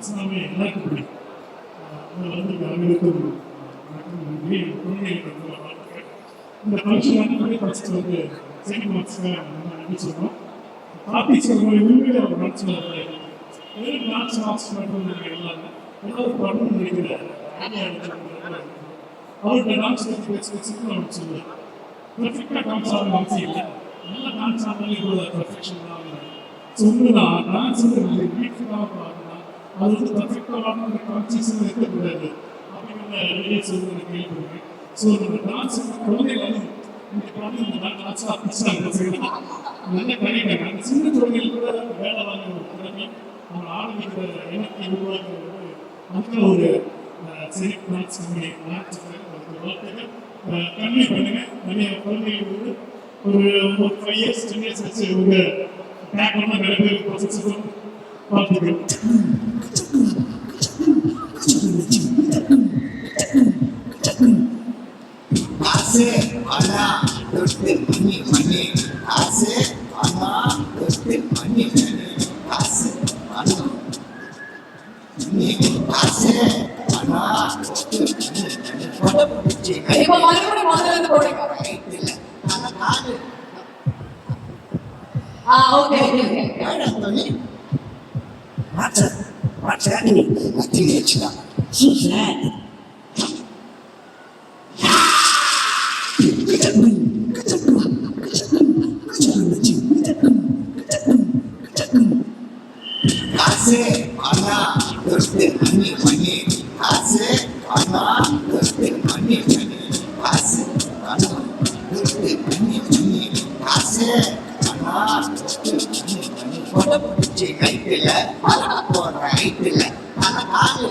மேக்ஸிமமே எல்லாருக்கும் பிடிக்கும். அதில் வந்து அனைவருக்கும் நன்றி. குழந்தைகளுக்கு வந்து வாழ்த்துக்கள். இந்த ஃபங்க்ஷன் வந்து ஃபஸ்ட்டு வந்து செகண்ட் மார்க்ஸாக நம்ம அறிவிச்சிருக்கோம். டாபிக்ஸ் ரொம்ப விரும்பிய ஒரு டான்ஸ் வெறும் டான்ஸ் மார்க்ஸ் மட்டும் இல்லாமல் ஏதாவது பண்ணணும்னு நினைக்கிற அவர்கிட்ட டான்ஸ் பேசுறதுக்கு நமக்கு சொல்லுவேன். பெர்ஃபெக்டாக டான்ஸ் ஆகணும் அவசியம் இல்லை. நல்ல டான்ஸ் ஆனாலும் இவ்வளோ பெர்ஃபெக்ஷன் தான். ஸோ உண்மைதான் டான்ஸ் வந்து வீட்டுக்காக பார்க்கலாம். அது வந்து பெர்ஃபெக்டாக அந்த கான்சியஸாக இருக்கக்கூடாது அப்படிங்கிற ரிலேட்ஸ் வந்து எனக்கு கேள்விப்படுறேன். ஸோ நம்ம டான்ஸ் குழந்தைகளும் இந்த குழந்தைங்க டான்ஸ் ஆர்டிஸ்டாக செய்யலாம். நல்ல கலைஞர் அந்த சின்ன குழந்தைகள் கூட வேலை வாங்குற ஒரு திறமை அவங்க ஆரம்பிக்கிற இனத்தை உருவாக்குறது அந்த ஒரு சரி டான்ஸ் கம்பெனி கன்வே பண்ணுங்க. நிறைய குழந்தைகள் ஒரு 5 years 10 years வச்சு ஒரு பேக் பண்ண நிறைய பேர் ப்ரொசஸும் பார்த்துக்கிறோம். ஆசை அண்ணா தொட்டு மணி மணி ஆசை அண்ணா தொட்டு மணி மணி ஆசை அண்ணா ஆசை அண்ணா தொட்டு மணி மணி கொடை பிடிச்சி இப்போ மறுபடியும் முதல்ல இருந்து போடுங்க. இல்ல அந்த காது ஓகே ஓகே ஆடத்தோனி மாச்சா நீ அத்தியேச்சா சூசா ஆசை அண்ணா தொட்டு மணி மணி ஆசை அண்ணா தொட்டு மணி மணி ஆசை அண்ணா தொட்டு மணி மணி ஆசை அண்ணா தொட்டு மணி மணி கொடை பிடிச்சி கைட்டில் போடுற கைட்டில் அந்த காது